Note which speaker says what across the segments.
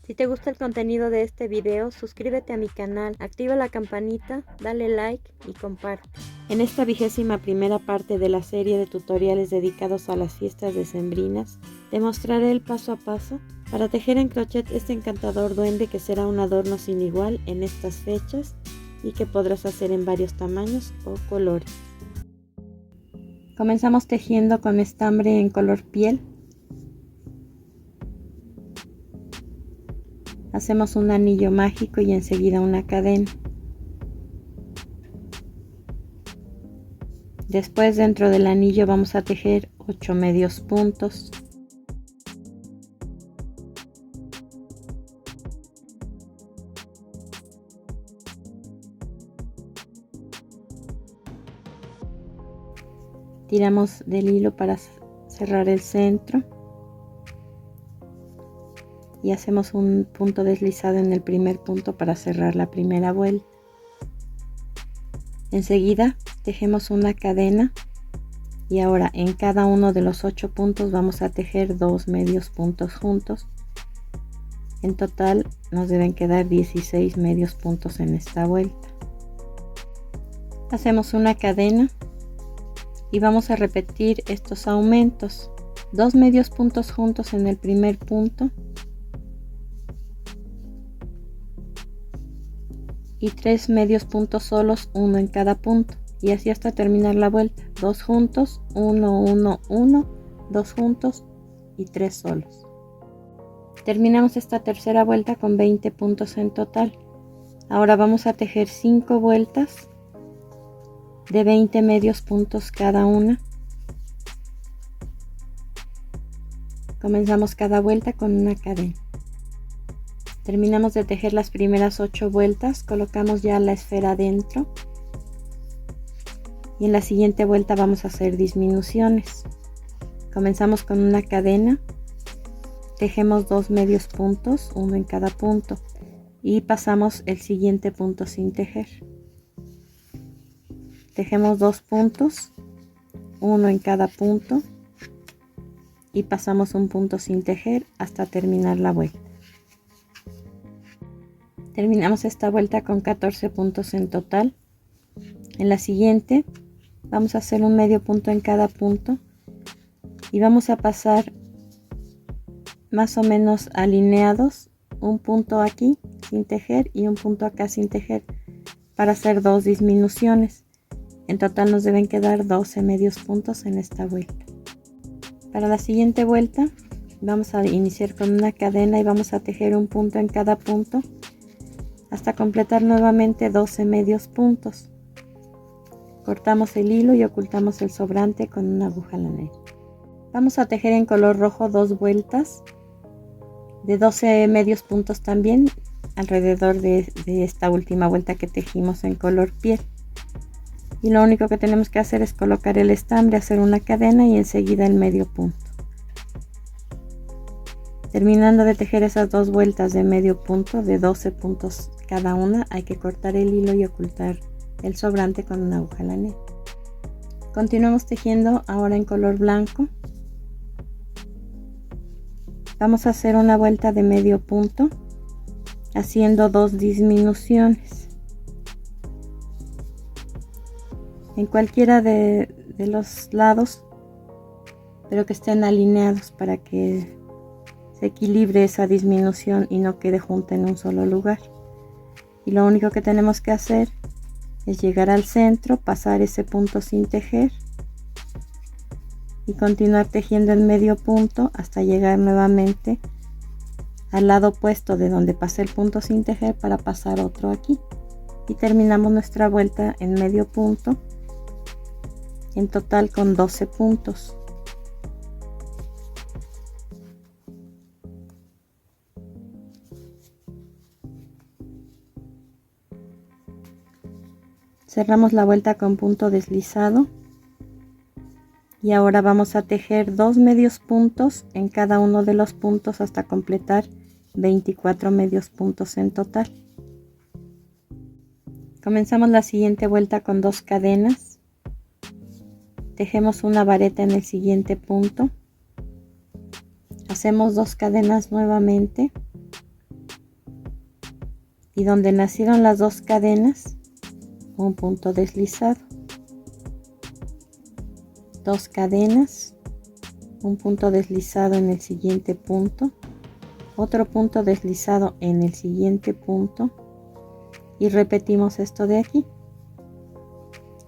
Speaker 1: Si te gusta el contenido de este video, suscríbete a mi canal, activa la campanita, dale like y comparte. En esta 21ª parte de la serie de tutoriales dedicados a las fiestas decembrinas, te mostraré el paso a paso para tejer en crochet este encantador duende que será un adorno sin igual en estas fechas y que podrás hacer en varios tamaños o colores. Comenzamos tejiendo con estambre en color piel. Hacemos un anillo mágico y enseguida una cadena. Después, dentro del anillo vamos a tejer 8 medios puntos. Tiramos del hilo para cerrar el centro y hacemos un punto deslizado en el primer punto para cerrar la primera vuelta. Enseguida tejemos una cadena y ahora en cada uno de los 8 puntos vamos a tejer 2 medios puntos juntos. En total nos deben quedar 16 medios puntos en esta vuelta. Hacemos una cadena y vamos a repetir estos aumentos. 2 medios puntos juntos en el primer punto y 3 medios puntos solos, uno en cada punto, y así hasta terminar la vuelta. 2 juntos, 1, 1, 1, 2 juntos y 3 solos. Terminamos esta tercera vuelta con 20 puntos en total. Ahora vamos a tejer 5 vueltas de 20 medios puntos cada una. Comenzamos cada vuelta con una cadena. Terminamos de tejer las primeras 8 vueltas, colocamos ya la esfera dentro y en la siguiente vuelta vamos a hacer disminuciones. Comenzamos con una cadena, tejemos 2 medios puntos, uno en cada punto, y pasamos el siguiente punto sin tejer. Tejemos 2 puntos, uno en cada punto, y pasamos un punto sin tejer hasta terminar la vuelta. Terminamos esta vuelta con 14 puntos en total. En la siguiente vamos a hacer un medio punto en cada punto y vamos a pasar más o menos alineados, un punto aquí sin tejer y un punto acá sin tejer, para hacer 2 disminuciones. En total nos deben quedar 12 medios puntos en esta vuelta. Para la siguiente vuelta vamos a iniciar con una cadena y vamos a tejer un punto en cada punto hasta completar nuevamente 12 medios puntos. Cortamos el hilo y ocultamos el sobrante con una aguja lanera. Vamos a tejer en color rojo 2 vueltas de 12 medios puntos también alrededor de esta última vuelta que tejimos en color piel. Y lo único que tenemos que hacer es colocar el estambre, hacer una cadena y enseguida el medio punto. Terminando de tejer esas 2 vueltas de medio punto de 12 puntos cada una, hay que cortar el hilo y ocultar el sobrante con una aguja lanera. Continuamos tejiendo ahora en color blanco. Vamos a hacer una vuelta de medio punto haciendo 2 disminuciones en cualquiera de los lados, pero que estén alineados para que se equilibre esa disminución y no quede junta en un solo lugar. Y lo único que tenemos que hacer es llegar al centro, pasar ese punto sin tejer y continuar tejiendo el medio punto hasta llegar nuevamente al lado opuesto de donde pasé el punto sin tejer para pasar otro aquí, y terminamos nuestra vuelta en medio punto, en total con 12 puntos. Cerramos la vuelta con punto deslizado y ahora vamos a tejer 2 medios puntos en cada uno de los puntos hasta completar 24 medios puntos en total. Comenzamos la siguiente vuelta con 2 cadenas, tejemos una vareta en el siguiente punto, hacemos 2 cadenas nuevamente y donde nacieron las dos cadenas, un punto deslizado, dos cadenas, un punto deslizado en el siguiente punto, otro punto deslizado en el siguiente punto y repetimos esto de aquí,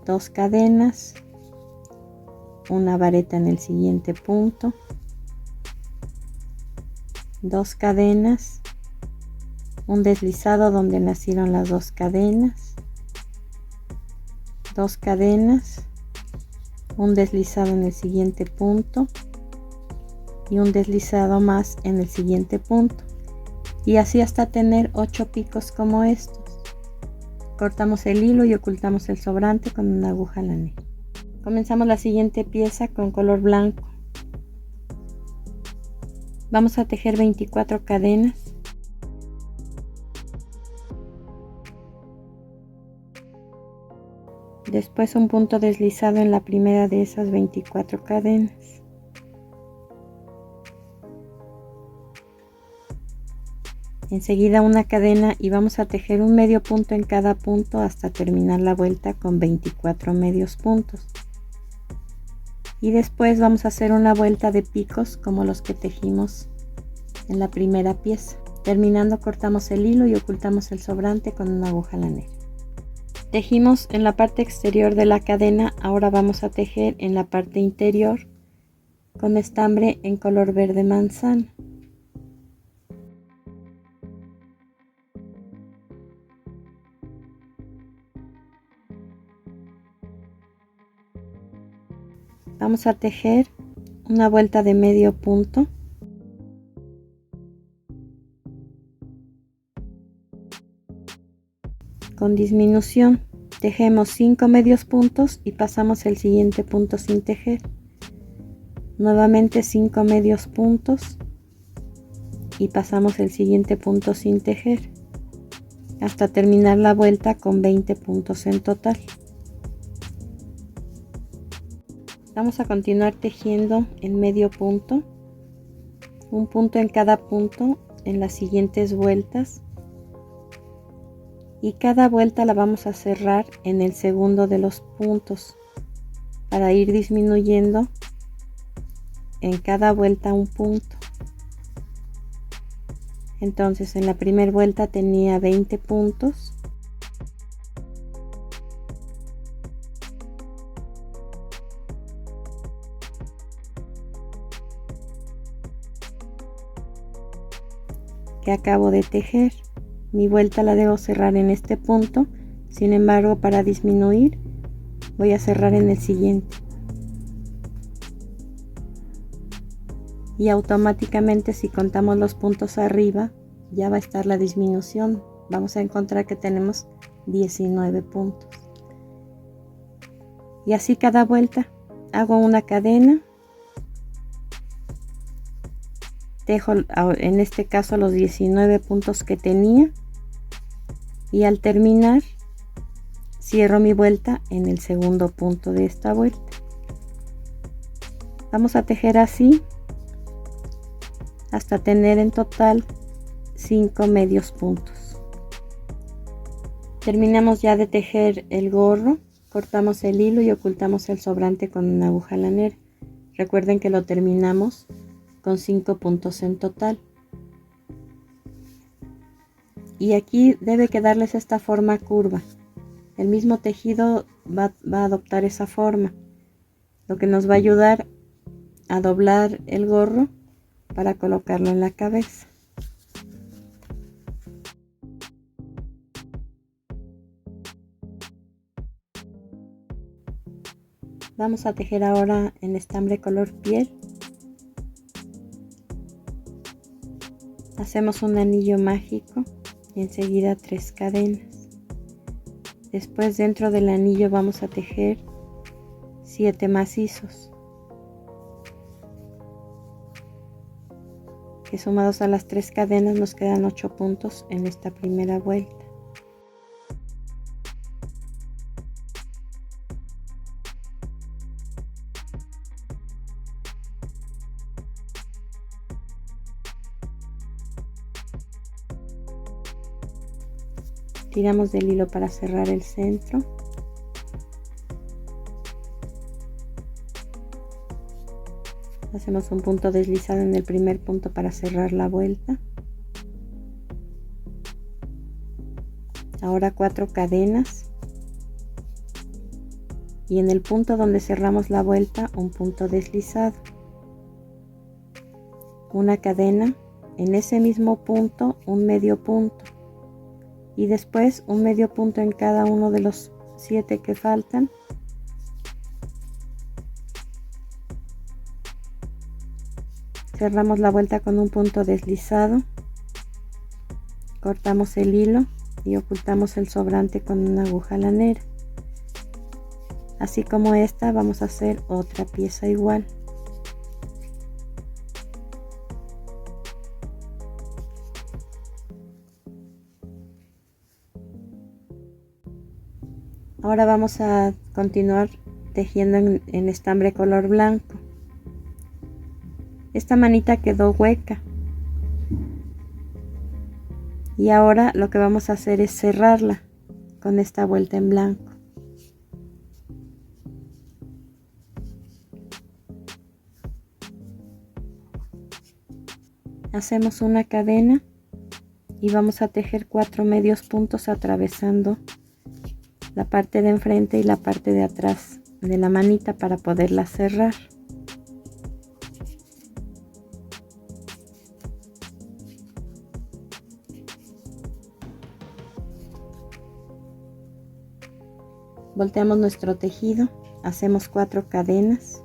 Speaker 1: dos cadenas, una vareta en el siguiente punto, dos cadenas, un deslizado donde nacieron las dos cadenas, dos cadenas, un deslizado en el siguiente punto y un deslizado más en el siguiente punto, y así hasta tener 8 picos como estos. Cortamos el hilo y ocultamos el sobrante con una aguja lanera. Comenzamos la siguiente pieza con color blanco. Vamos a tejer 24 cadenas. Después un punto deslizado en la primera de esas 24 cadenas. Enseguida una cadena y vamos a tejer un medio punto en cada punto hasta terminar la vuelta con 24 medios puntos. Y después vamos a hacer una vuelta de picos como los que tejimos en la primera pieza. Terminando cortamos el hilo y ocultamos el sobrante con una aguja lanera. Tejimos en la parte exterior de la cadena, ahora vamos a tejer en la parte interior con estambre en color verde manzana. Vamos a tejer una vuelta de medio punto, con disminución. Tejemos 5 medios puntos y pasamos el siguiente punto sin tejer. Nuevamente 5 medios puntos y pasamos el siguiente punto sin tejer hasta terminar la vuelta con 20 puntos en total. Vamos a continuar tejiendo en medio punto, un punto en cada punto en las siguientes vueltas, y cada vuelta la vamos a cerrar en el segundo de los puntos para ir disminuyendo en cada vuelta un punto. Entonces en la primera vuelta tenía 20 puntos, que acabo de tejer. Mi vuelta la debo cerrar en este punto, sin embargo para disminuir voy a cerrar en el siguiente y automáticamente, si contamos los puntos arriba, ya va a estar la disminución. Vamos a encontrar que tenemos 19 puntos, y así cada vuelta hago una cadena, tejo en este caso los 19 puntos que tenía, y al terminar cierro mi vuelta en el segundo punto de esta vuelta. Vamos a tejer así hasta tener en total 5 medios puntos. Terminamos ya de tejer el gorro, cortamos el hilo y ocultamos el sobrante con una aguja lanera. Recuerden que lo terminamos con 5 puntos en total. Y aquí debe quedarles esta forma curva. El mismo tejido va a adoptar esa forma, lo que nos va a ayudar a doblar el gorro para colocarlo en la cabeza. Vamos a tejer ahora en estambre color piel. Hacemos un anillo mágico y enseguida 3 cadenas. Después dentro del anillo vamos a tejer 7 macizos, que sumados a las 3 cadenas nos quedan 8 puntos en esta primera vuelta. tiramos del hilo para cerrar el centro. Hacemos un punto deslizado en el primer punto para cerrar la vuelta. Ahora 4 cadenas y en el punto donde cerramos la vuelta un punto deslizado, una cadena, en ese mismo punto un medio punto y después un medio punto en cada uno de los 7 que faltan. Cerramos la vuelta con un punto deslizado, cortamos el hilo y ocultamos el sobrante con una aguja lanera. Así como esta, vamos a hacer otra pieza igual. Ahora vamos a continuar tejiendo en estambre color blanco. Esta manita quedó hueca y ahora lo que vamos a hacer es cerrarla con esta vuelta en blanco. Hacemos una cadena y vamos a tejer 4 medios puntos atravesando la parte de enfrente y la parte de atrás de la manita para poderla cerrar. Volteamos nuestro tejido, hacemos 4 cadenas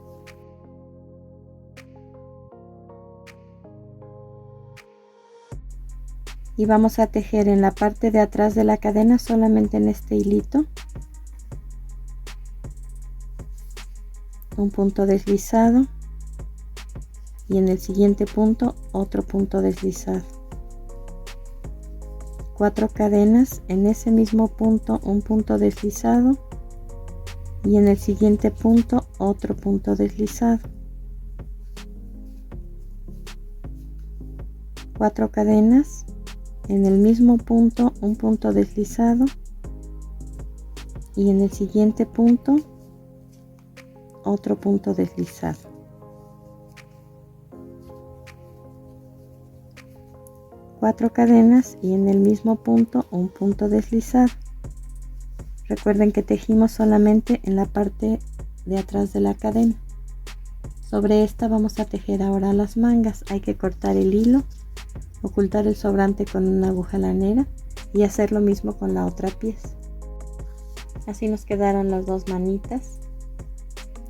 Speaker 1: y vamos a tejer en la parte de atrás de la cadena solamente en este hilito un punto deslizado y en el siguiente punto otro punto deslizado, 4 cadenas, en ese mismo punto un punto deslizado y en el siguiente punto otro punto deslizado, 4 cadenas, en el mismo punto un punto deslizado y en el siguiente punto otro punto deslizado, 4 cadenas y en el mismo punto un punto deslizado. Recuerden que tejimos solamente en la parte de atrás de la cadena. Sobre esta vamos a tejer ahora las mangas. Hay que cortar el hilo, ocultar el sobrante con una aguja lanera y hacer lo mismo con la otra pieza. Así nos quedaron las dos manitas.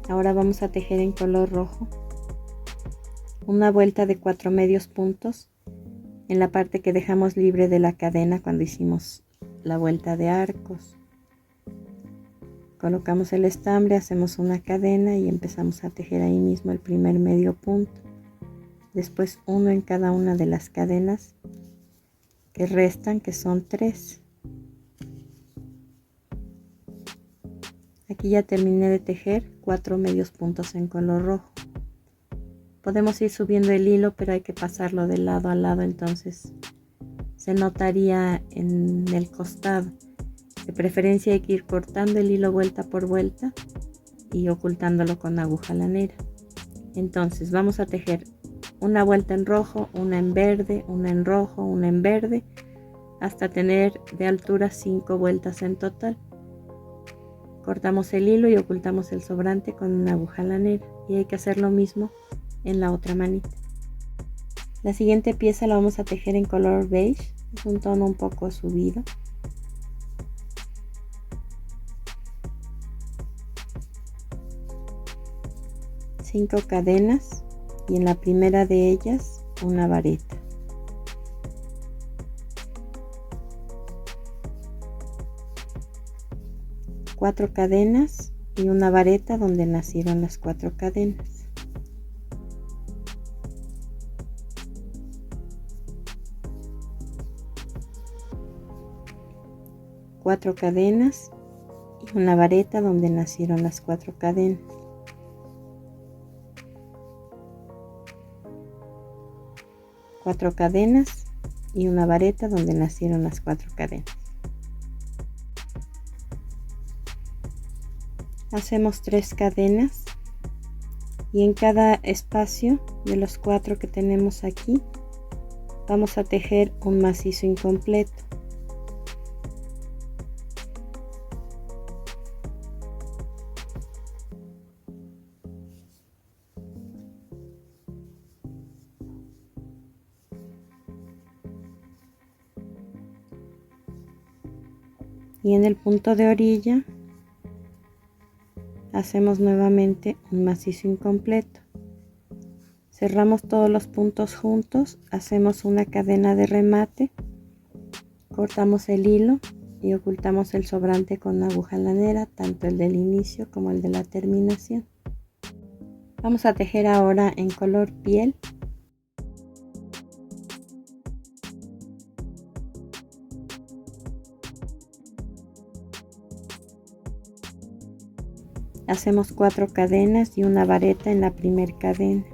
Speaker 1: Ahora vamos a tejer en color rojo una vuelta de 4 medios puntos en la parte que dejamos libre de la cadena cuando hicimos la vuelta de arcos. Colocamos el estambre, hacemos una cadena y empezamos a tejer ahí mismo el primer medio punto, después uno en cada una de las cadenas que restan, que son 3. Aquí ya terminé de tejer 4 medios puntos en color rojo. Podemos ir subiendo el hilo, pero hay que pasarlo de lado a lado, entonces se notaría en el costado. De preferencia hay que ir cortando el hilo vuelta por vuelta y ocultándolo con aguja lanera. Entonces vamos a tejer una vuelta en rojo, una en verde, una en rojo, una en verde, hasta tener de altura 5 vueltas en total. Cortamos el hilo y ocultamos el sobrante con una aguja lanera y hay que hacer lo mismo en la otra manita. La siguiente pieza la vamos a tejer en color beige, es un tono un poco subido. Cinco cadenas y en la primera de ellas una vareta. Cuatro cadenas y una vareta donde nacieron las 4 cadenas. Cuatro cadenas y una vareta donde nacieron las 4 cadenas. Cuatro cadenas y una vareta donde nacieron las 4 cadenas. Hacemos 3 cadenas y en cada espacio de los 4 que tenemos aquí vamos a tejer un macizo incompleto. Y en el punto de orilla hacemos nuevamente un macizo incompleto. Cerramos todos los puntos juntos, hacemos una cadena de remate, cortamos el hilo y ocultamos el sobrante con aguja lanera, tanto el del inicio como el de la terminación. Vamos a tejer ahora en color piel. Hacemos 4 cadenas y una vareta en la primera cadena.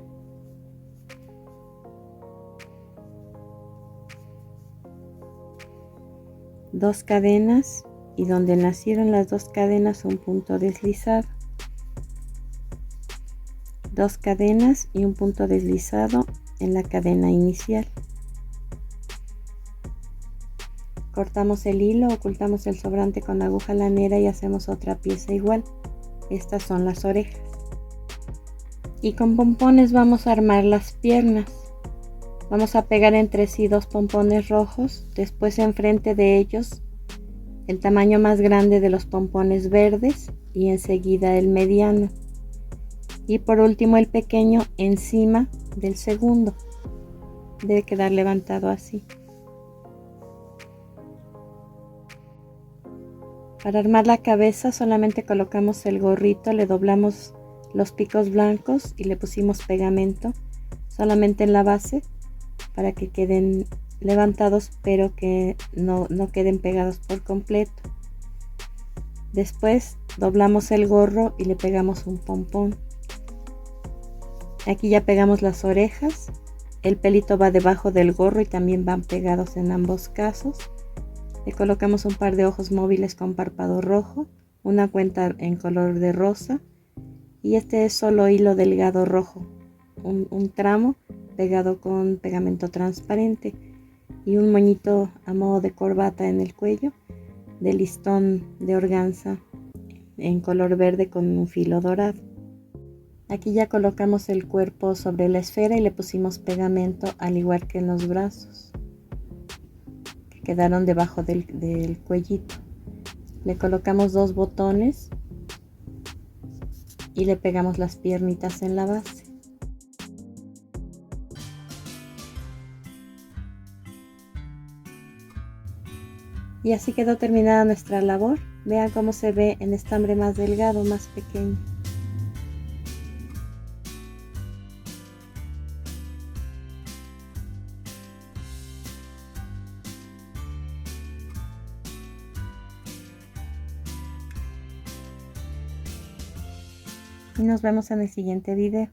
Speaker 1: Dos cadenas y donde nacieron las 2 cadenas un punto deslizado. 2 cadenas y un punto deslizado en la cadena inicial. Cortamos el hilo, ocultamos el sobrante con aguja lanera y hacemos otra pieza igual. Estas son las orejas. Y con pompones vamos a armar las piernas. Vamos a pegar entre sí 2 pompones rojos, después enfrente de ellos el tamaño más grande de los pompones verdes y enseguida el mediano. Y por último el pequeño encima del segundo. Debe quedar levantado así. Para armar la cabeza solamente colocamos el gorrito, le doblamos los picos blancos y le pusimos pegamento solamente en la base para que queden levantados pero que no queden pegados por completo. Después doblamos el gorro y le pegamos un pompón. Aquí ya pegamos las orejas, el pelito va debajo del gorro y también van pegados en ambos casos. Le colocamos un par de ojos móviles con párpado rojo, una cuenta en color de rosa y este es solo hilo delgado rojo, un tramo pegado con pegamento transparente y un moñito a modo de corbata en el cuello de listón de organza en color verde con un filo dorado. Aquí ya colocamos el cuerpo sobre la esfera y le pusimos pegamento al igual que en los brazos. Quedaron debajo del cuellito. Le colocamos 2 botones y le pegamos las piernitas en la base. Y así quedó terminada nuestra labor. Vean cómo se ve el estambre más delgado, más pequeño. Y nos vemos en el siguiente video.